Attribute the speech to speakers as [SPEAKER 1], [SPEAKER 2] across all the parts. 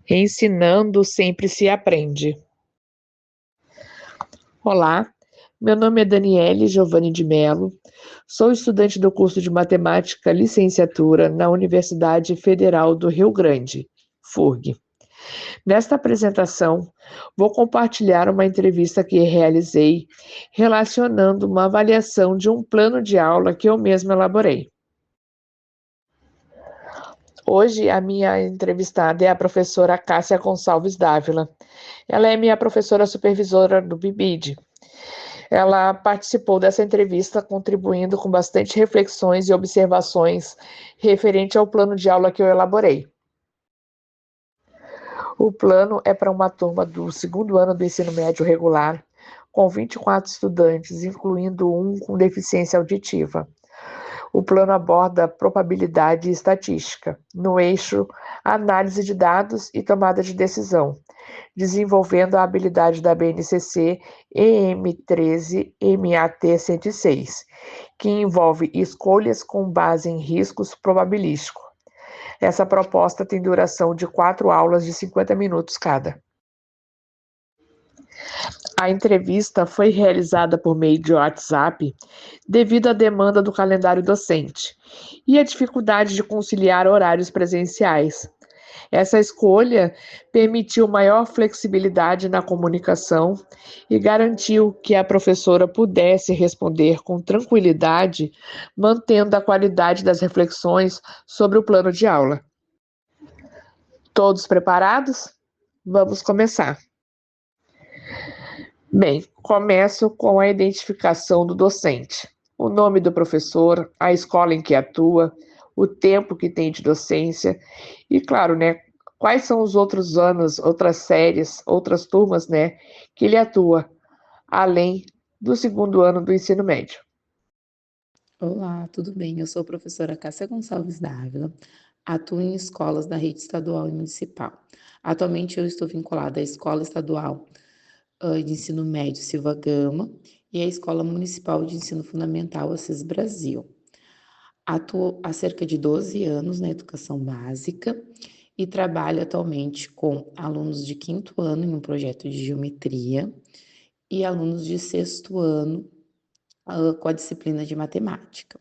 [SPEAKER 1] Ensinando sempre se aprende. Olá, meu nome é Daniele Giovanni de Mello, sou estudante do curso de Matemática Licenciatura na Universidade Federal do Rio Grande, FURG. Nesta apresentação, vou compartilhar uma entrevista que realizei relacionando uma avaliação de um plano de aula que eu mesma elaborei. Hoje, a minha entrevistada é a professora Cássia Gonçalves Dávila. Ela é minha professora supervisora do BIBID. Ela participou dessa entrevista contribuindo com bastante reflexões e observações referente ao plano de aula que eu elaborei. O plano é para uma turma do segundo ano do ensino médio regular, com 24 estudantes, incluindo um com deficiência auditiva. O plano aborda probabilidade e estatística, no eixo análise de dados e tomada de decisão, desenvolvendo a habilidade da BNCC EM13 MAT-106, que envolve escolhas com base em riscos probabilísticos. Essa proposta tem duração de 4 aulas de 50 minutos cada. A entrevista foi realizada por meio de WhatsApp devido à demanda do calendário docente e à dificuldade de conciliar horários presenciais. Essa escolha permitiu maior flexibilidade na comunicação e garantiu que a professora pudesse responder com tranquilidade, mantendo a qualidade das reflexões sobre o plano de aula. Todos preparados? Vamos começar. Bem, começo com a identificação do docente. O nome do professor, a escola em que atua, o tempo que tem de docência e, claro, quais são os outros anos, outras séries, outras turmas, que ele atua, além do segundo ano do ensino médio.
[SPEAKER 2] Olá, tudo bem? Eu sou a professora Cássia Gonçalves Dávila, atuo em escolas da rede estadual e municipal. Atualmente eu estou vinculada à Escola Estadual de Ensino Médio Silva Gama e à Escola Municipal de Ensino Fundamental Assis Brasil. Atuo há cerca de 12 anos na educação básica e trabalho atualmente com alunos de 5º ano em um projeto de geometria e alunos de 6º ano com a disciplina de matemática.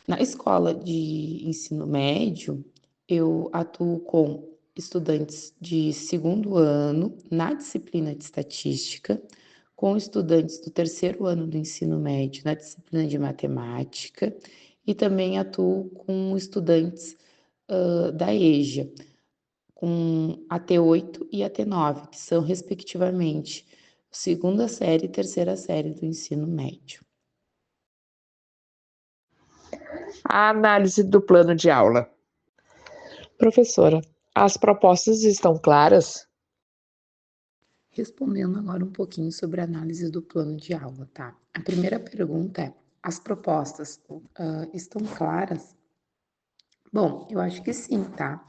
[SPEAKER 2] Na escola de ensino médio, eu atuo com estudantes de 2º ano na disciplina de estatística, com estudantes do 3º ano do ensino médio na disciplina de matemática e também atuo com estudantes da EJA, com a T8 e a T9, que são, respectivamente, 2ª série e 3ª série do ensino médio.
[SPEAKER 1] A análise do plano de aula. Professora, as propostas estão claras?
[SPEAKER 2] Respondendo agora um pouquinho sobre a análise do plano de aula, tá? A primeira pergunta é: as propostas estão claras? Bom, eu acho que sim, tá?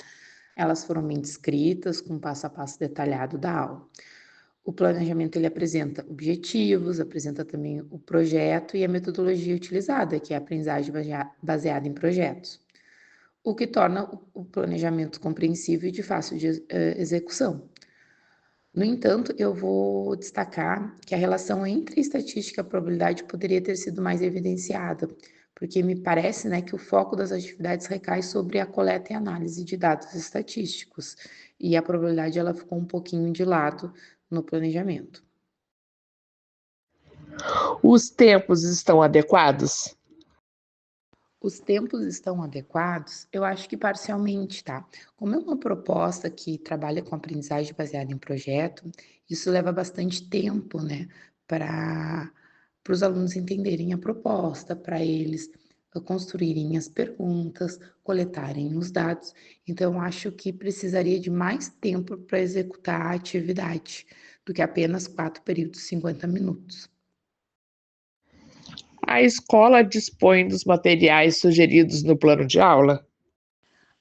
[SPEAKER 2] Elas foram bem descritas, com passo a passo detalhado da aula. O planejamento, ele apresenta objetivos, apresenta também o projeto e a metodologia utilizada, que é a aprendizagem baseada em projetos, o que torna o planejamento compreensível e de fácil execução. No entanto, eu vou destacar que a relação entre estatística e a probabilidade poderia ter sido mais evidenciada, porque me parece, que o foco das atividades recai sobre a coleta e análise de dados estatísticos, e a probabilidade ela ficou um pouquinho de lado no planejamento.
[SPEAKER 1] Os tempos estão adequados?
[SPEAKER 2] Os tempos estão adequados? Eu acho que parcialmente, tá? Como é uma proposta que trabalha com aprendizagem baseada em projeto, isso leva bastante tempo, para os alunos entenderem a proposta, para eles construírem as perguntas, coletarem os dados. Então, eu acho que precisaria de mais tempo para executar a atividade do que apenas 4 períodos, 50 minutos.
[SPEAKER 1] A escola dispõe dos materiais sugeridos no plano de aula?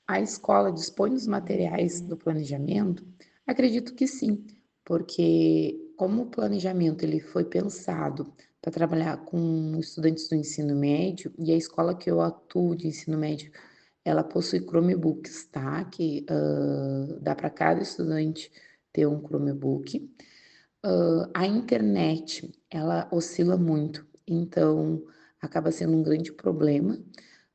[SPEAKER 2] A escola dispõe dos materiais do planejamento? Acredito que sim, porque como o planejamento ele foi pensado para trabalhar com estudantes do ensino médio, e a escola que eu atuo de ensino médio ela possui Chromebooks, tá? Que dá para cada estudante ter um Chromebook. A internet, ela oscila muito, então acaba sendo um grande problema,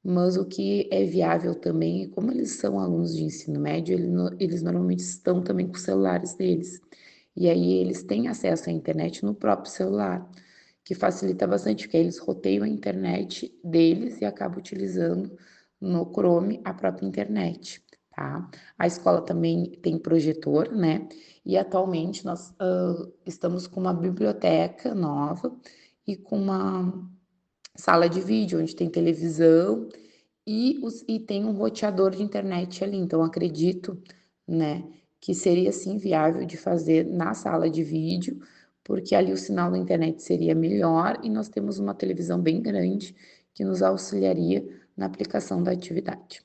[SPEAKER 2] mas o que é viável também é como eles são alunos de ensino médio, eles normalmente estão também com os celulares deles. E aí eles têm acesso à internet no próprio celular, que facilita bastante, porque aí eles roteiam a internet deles e acabam utilizando no Chrome a própria internet, tá? A escola também tem projetor, né? E atualmente nós estamos com uma biblioteca nova e com uma sala de vídeo, onde tem televisão e tem um roteador de internet ali. Então, acredito, né, que seria sim viável de fazer na sala de vídeo, porque ali o sinal da internet seria melhor e nós temos uma televisão bem grande que nos auxiliaria na aplicação da atividade.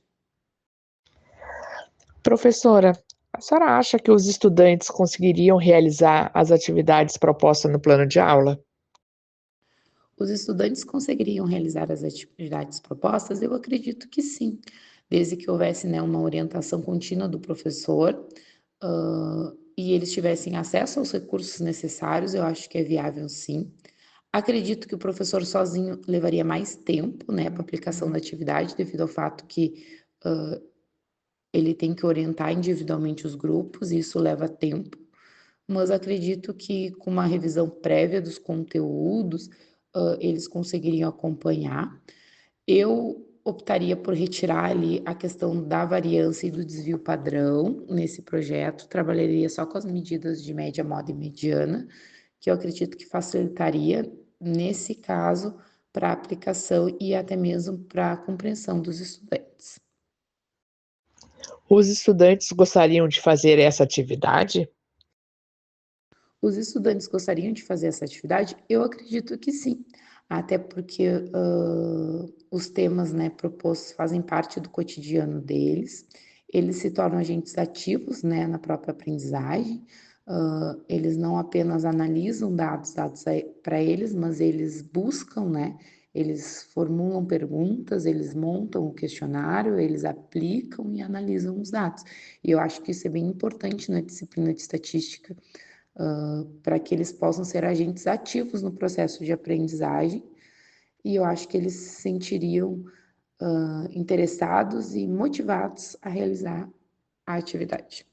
[SPEAKER 1] Professora, a senhora acha que os estudantes conseguiriam realizar as atividades propostas no plano de aula?
[SPEAKER 2] Os estudantes conseguiriam realizar as atividades propostas? Eu acredito que sim, desde que houvesse, né, uma orientação contínua do professor, e eles tivessem acesso aos recursos necessários, eu acho que é viável sim. Acredito que o professor sozinho levaria mais tempo, né, para aplicação da atividade, devido ao fato que ele tem que orientar individualmente os grupos, e isso leva tempo, mas acredito que com uma revisão prévia dos conteúdos, eles conseguiriam acompanhar. Eu optaria por retirar ali a questão da variância e do desvio padrão nesse projeto, trabalharia só com as medidas de média, moda e mediana, que eu acredito que facilitaria, nesse caso, para a aplicação e até mesmo para a compreensão dos estudantes.
[SPEAKER 1] Os estudantes gostariam de fazer essa atividade?
[SPEAKER 2] Os estudantes gostariam de fazer essa atividade? Eu acredito que sim, até porque os temas, né, propostos fazem parte do cotidiano deles, eles se tornam agentes ativos, né, na própria aprendizagem, eles não apenas analisam dados para eles, mas eles buscam, né, eles formulam perguntas, eles montam o questionário, eles aplicam e analisam os dados. E eu acho que isso é bem importante na disciplina de estatística, para que eles possam ser agentes ativos no processo de aprendizagem, e eu acho que eles se sentiriam interessados e motivados a realizar a atividade.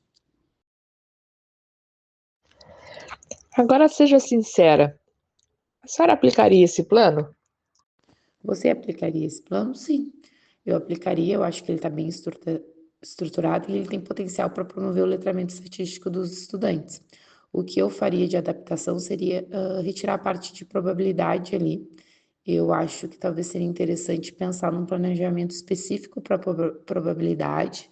[SPEAKER 1] Agora seja sincera, a senhora aplicaria esse plano?
[SPEAKER 2] Você aplicaria esse plano? Sim, eu aplicaria, eu acho que ele está bem estruturado e ele tem potencial para promover o letramento estatístico dos estudantes. O que eu faria de adaptação seria retirar a parte de probabilidade ali. Eu acho que talvez seria interessante pensar num planejamento específico para probabilidade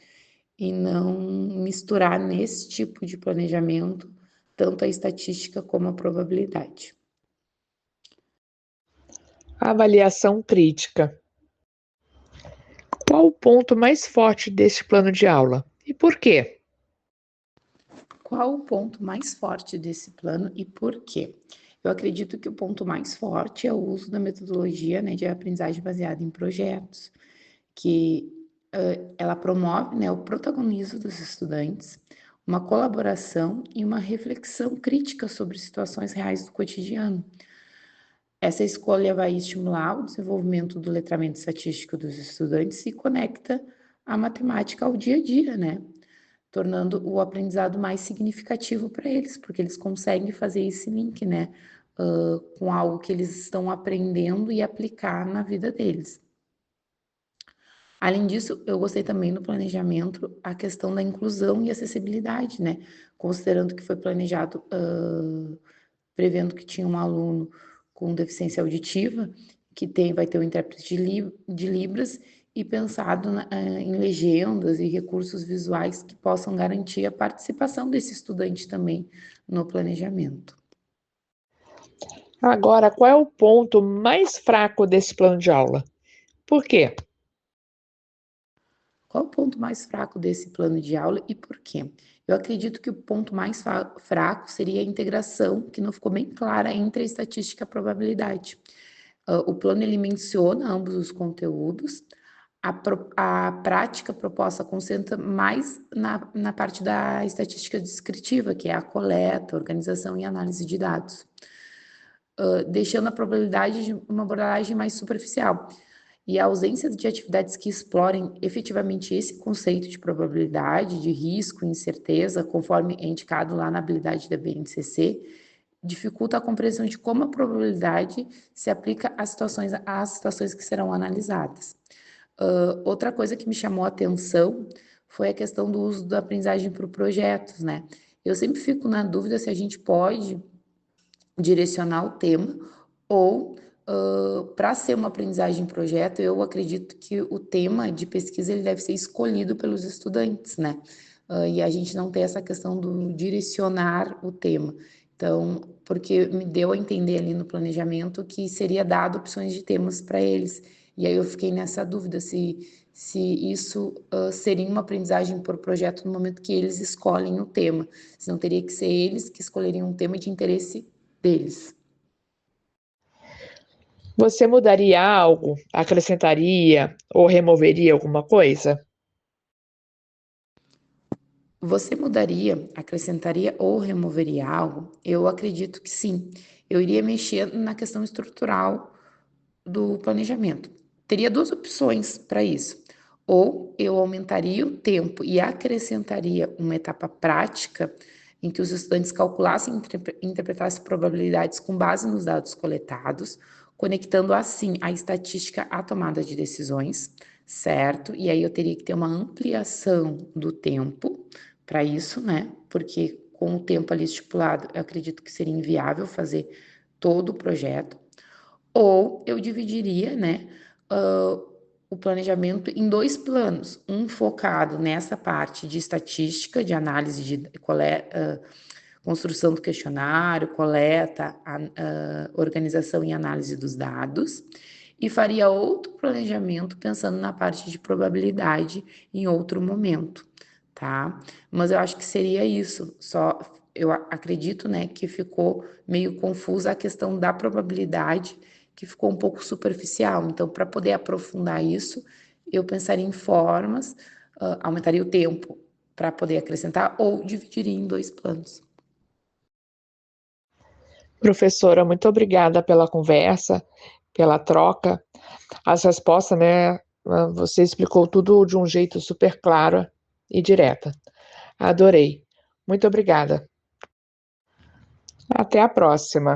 [SPEAKER 2] e não misturar nesse tipo de planejamento tanto a estatística como a probabilidade.
[SPEAKER 1] Avaliação crítica. Qual o ponto mais forte deste plano de aula e por quê?
[SPEAKER 2] Qual o ponto mais forte desse plano e por quê? Eu acredito que o ponto mais forte é o uso da metodologia, né, de aprendizagem baseada em projetos, que ela promove, né, o protagonismo dos estudantes, uma colaboração e uma reflexão crítica sobre situações reais do cotidiano. Essa escolha vai estimular o desenvolvimento do letramento estatístico dos estudantes e conecta a matemática ao dia a dia, né? Tornando o aprendizado mais significativo para eles, porque eles conseguem fazer esse link, né? Com algo que eles estão aprendendo e aplicar na vida deles. Além disso, eu gostei também no planejamento a questão da inclusão e acessibilidade, né? Considerando que foi planejado prevendo que tinha um aluno com deficiência auditiva, vai ter um intérprete de Libras, e pensado em legendas e recursos visuais que possam garantir a participação desse estudante também no planejamento.
[SPEAKER 1] Agora, qual é o ponto mais fraco desse plano de aula? Por quê?
[SPEAKER 2] Qual o ponto mais fraco desse plano de aula e por quê? Eu acredito que o ponto mais fraco seria a integração, que não ficou bem clara entre a estatística e a probabilidade. O plano ele menciona ambos os conteúdos, A prática proposta concentra mais na parte da estatística descritiva, que é a coleta, organização e análise de dados, deixando a probabilidade de uma abordagem mais superficial. E a ausência de atividades que explorem efetivamente esse conceito de probabilidade, de risco, incerteza, conforme é indicado lá na habilidade da BNCC, dificulta a compreensão de como a probabilidade se aplica às situações que serão analisadas. Outra coisa que me chamou a atenção foi a questão do uso da aprendizagem por projetos, né? Eu sempre fico na dúvida se a gente pode direcionar o tema ou, para ser uma aprendizagem em projeto, eu acredito que o tema de pesquisa ele deve ser escolhido pelos estudantes, né? E a gente não tem essa questão do direcionar o tema. Então, porque me deu a entender ali no planejamento que seria dado opções de temas para eles. E aí eu fiquei nessa dúvida se isso seria uma aprendizagem por projeto no momento que eles escolhem o tema. Se não teria que ser eles que escolheriam um tema de interesse deles.
[SPEAKER 1] Você mudaria algo? Acrescentaria ou removeria alguma coisa?
[SPEAKER 2] Você mudaria, acrescentaria ou removeria algo? Eu acredito que sim. Eu iria mexer na questão estrutural do planejamento. Teria duas opções para isso. Ou eu aumentaria o tempo e acrescentaria uma etapa prática em que os estudantes calculassem e interpretassem probabilidades com base nos dados coletados, conectando assim a estatística à tomada de decisões, certo? E aí eu teria que ter uma ampliação do tempo para isso, né? Porque com o tempo ali estipulado, eu acredito que seria inviável fazer todo o projeto. Ou eu dividiria, né, o planejamento em dois planos, um focado nessa parte de estatística, de análise de construção do questionário, coleta, organização e análise dos dados, e faria outro planejamento pensando na parte de probabilidade em outro momento, tá? Mas eu acho que seria isso, só eu acredito, né, que ficou meio confusa a questão da probabilidade, que ficou um pouco superficial. Então, para poder aprofundar isso, eu pensaria em formas, aumentaria o tempo para poder acrescentar ou dividiria em dois planos.
[SPEAKER 1] Professora, muito obrigada pela conversa, pela troca. As respostas, né? Você explicou tudo de um jeito super claro e direta. Adorei. Muito obrigada. Até a próxima.